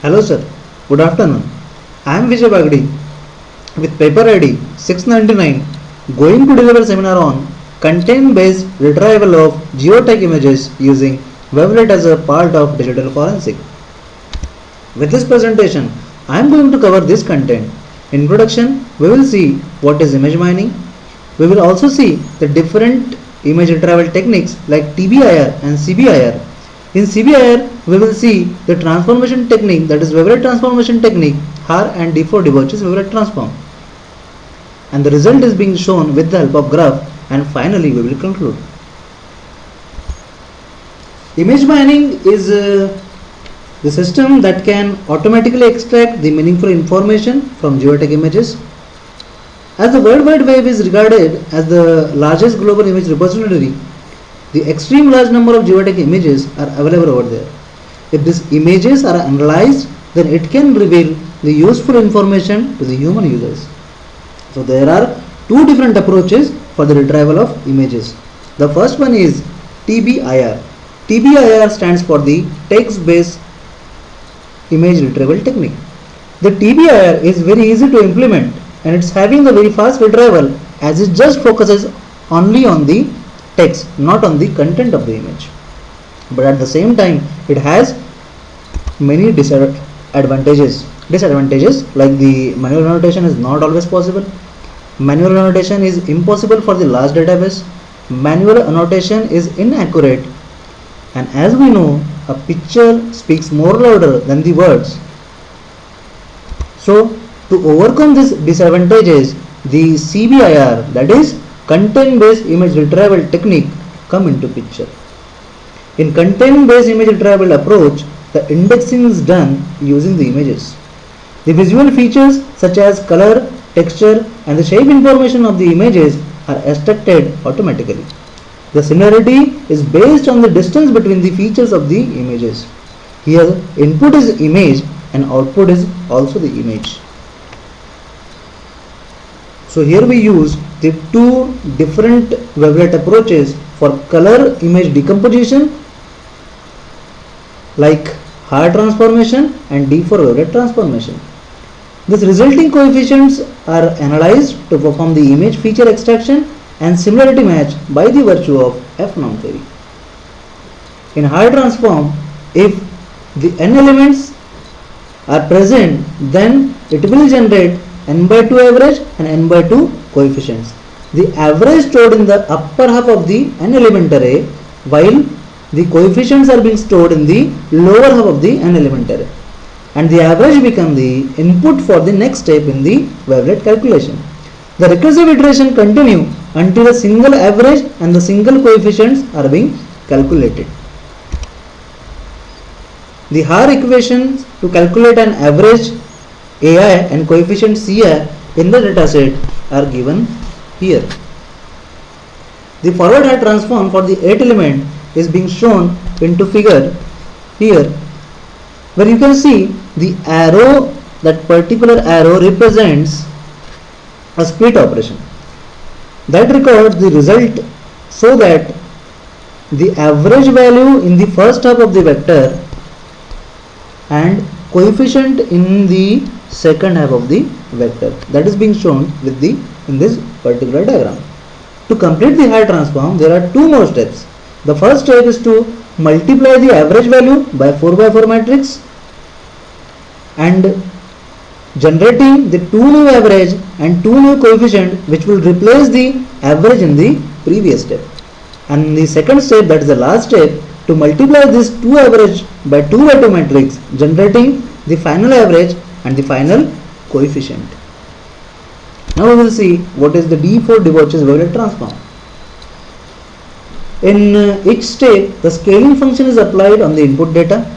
Hello sir, good afternoon. I am Vijay Bagdi with paper ID 699 going to deliver seminar on content based retrieval of geotech images using Weblet as a part of digital forensic. With this presentation, I am going to cover this content. In introduction, we will see what is image mining. We will also see the different image retrieval techniques like TBIR and CBIR. In CBIR, we will see the transformation technique, that is Wavelet transformation technique, Har and D4 debauches Wavelet transform. And the result is being shown with the help of graph, and finally we will conclude. Image mining is the system that can automatically extract the meaningful information from geotech images. As the World Wide Web is regarded as the largest global image repository, the extreme large number of geotech images are available over there. If these images are analyzed, then it can reveal the useful information to the human users. So there are two different approaches for the retrieval of images. The first one is TBIR. TBIR stands for the text-based image retrieval technique. The TBIR is very easy to implement and it's having the very fast retrieval as it just focuses only on the text, not on the content of the image. But at the same time, it has many disadvantages like the manual annotation is not always possible. Manual annotation is impossible for the large database. Manual annotation is inaccurate, and as we know, a picture speaks more louder than the words. So to overcome these disadvantages, the CBIR, that is content based image retrieval technique, come into picture. In content based image retrieval approach, the indexing is done using the images. The visual features such as color, texture and the shape information of the images are extracted automatically. The similarity is based on the distance between the features of the images. Here input is image and output is also the image. So here we use the two different wavelet approaches for color image decomposition like Har transformation and D4 wavelet transformation. These resulting coefficients are analyzed to perform the image feature extraction and similarity match by the virtue of F-norm theory. In Har transform, if the n elements are present, then it will generate n by 2 average and n by 2 coefficients. The average stored in the upper half of the n element array, while the coefficients are being stored in the lower half of the n element array, and the average become the input for the next step in the wavelet calculation. The recursive iteration continue until a single average and the single coefficients are being calculated. The Har equations to calculate an average AI and coefficient Ci in the dataset are given here. The forward Har transform for the 8 element is being shown into figure here, where you can see the arrow, that particular arrow represents a split operation that records the result, so that the average value in the first half of the vector and coefficient in the second half of the vector, that is being shown with the in this particular diagram. To complete the Har transform, there are two more steps. The first step is to multiply the average value by 4 by 4 matrix and generating the two new average and two new coefficient which will replace the average in the previous step. And the second step, that is the last step, to multiply this 2 average by 2 by 2 matrix, generating the final average and the final coefficient. Now we will see what is the D4 debauches Wavelet transform. In each step, the scaling function is applied on the input data.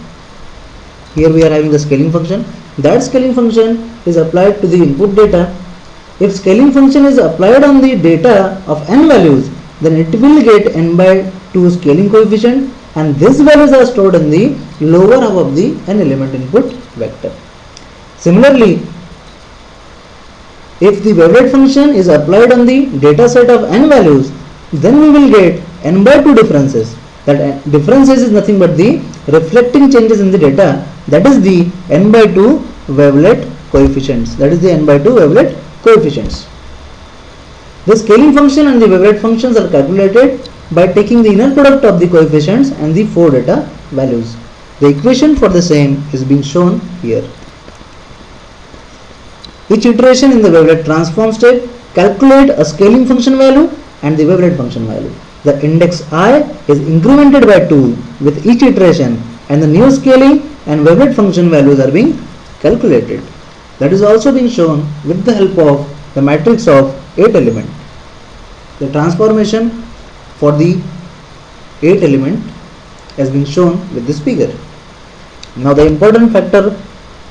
Here we are having the scaling function. That scaling function is applied to the input data. If scaling function is applied on the data of n values, then it will get n by 2 scaling coefficient, and these values are stored in the lower half of the n element input vector. Similarly, if the wavelet function is applied on the data set of n values, then we will get n by 2 differences, That differences is nothing but the reflecting changes in the data, that is the n by 2 wavelet coefficients. That is the n by 2 wavelet coefficients. The scaling function and the wavelet functions are calculated by taking the inner product of the coefficients and the 4 data values. The equation for the same is being shown here. Each iteration in the wavelet transform step calculate a scaling function value and the wavelet function value. The index I is incremented by 2 with each iteration, and the new scaling and wavelet function values are being calculated. That is also being shown with the help of the matrix of 8 element. The transformation for the 8 element has been shown with this figure. Now the important factor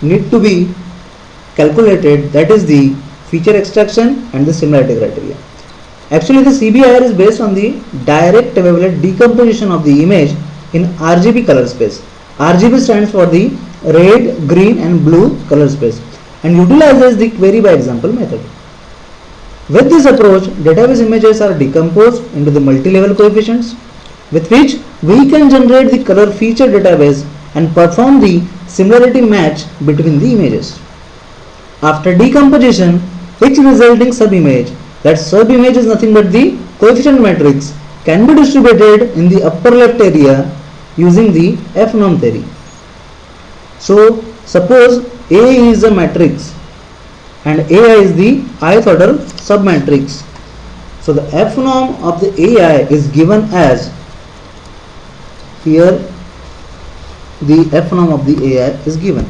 need to be calculated, that is the feature extraction and the similarity criteria. Actually the CBIR is based on the direct wavelet decomposition of the image in RGB color space. RGB stands for the red, green and blue color space, and utilizes the query by example method. With this approach, database images are decomposed into the multi-level coefficients with which we can generate the color feature database and perform the similarity match between the images. After decomposition, each resulting sub-image, that sub-image is nothing but the coefficient matrix, can be distributed in the upper left area using the F-norm theory. So, suppose A is a matrix and AI is the ith order submatrix. So, the F-norm of the AI is given as, here the F-norm of the AI is given.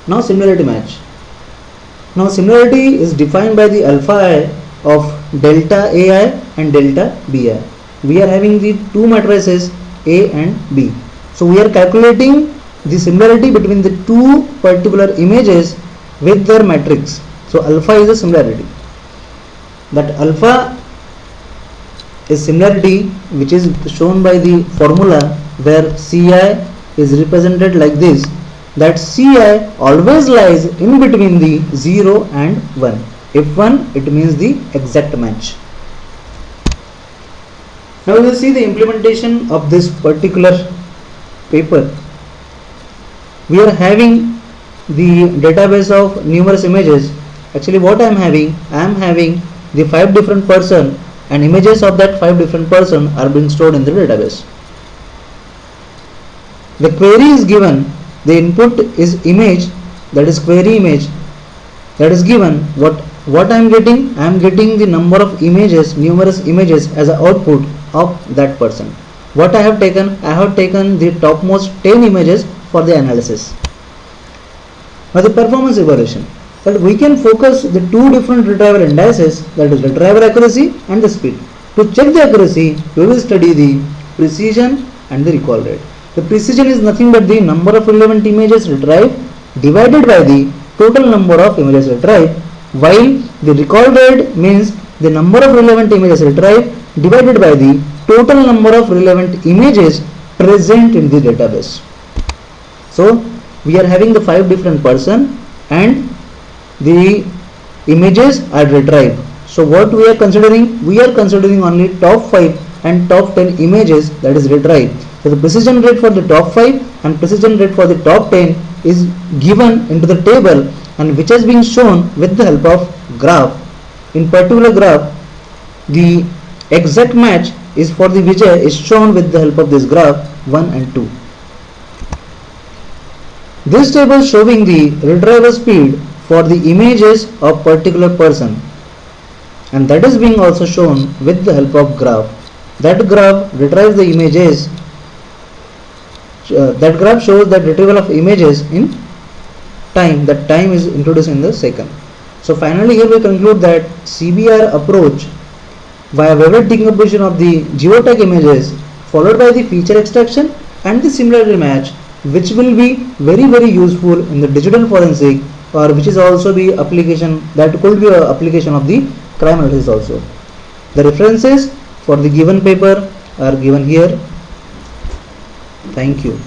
Now similarity match. Now similarity is defined by the alpha I of delta AI and delta BI. We are having the two matrices A and B. So we are calculating the similarity between the two particular images with their matrix. So alpha is a similarity. That alpha is similarity which is shown by the formula where Ci is represented like this, that Ci always lies in between the 0 and 1. If 1, it means the exact match. Now we will see the implementation of this particular paper. We are having the database of numerous images. Actually what I am having the 5 different person, and images of that 5 different person are being stored in the database. The query is given, the input is image, that is query image, that is given. What I am getting the number of images, numerous images as an output of that person. What I have taken the topmost 10 images for the analysis. Now the performance evaluation, that we can focus the two different retrieval indices, that is retrieval accuracy and the speed. To check the accuracy, we will study the precision and the recall rate. The precision is nothing but the number of relevant images retrieved divided by the total number of images retrieved, while the recall rate means the number of relevant images retrieved divided by the total number of relevant images present in the database. So we are having the 5 different person and the images are retrieved. So what we are considering? We are considering only top 5 and top 10 images, that is retrieved. So the precision rate for the top 5 and precision rate for the top 10 is given into the table, and which has been shown with the help of graph. In particular graph, the exact match is for the Vijay is shown with the help of this graph 1 and 2. This table showing the retrieval speed for the images of particular person, and that is being also shown with the help of graph. That graph retrieves the images. That graph shows that retrieval of images in time. That time is introduced in the second. So finally here we conclude that CBIR approach via wavelet decomposition of the geotag images followed by the feature extraction and the similarity match, which will be very useful in the digital forensic, or which is also be application, that could be a application of the crime analysis also. The references for the given paper are given here. Thank you.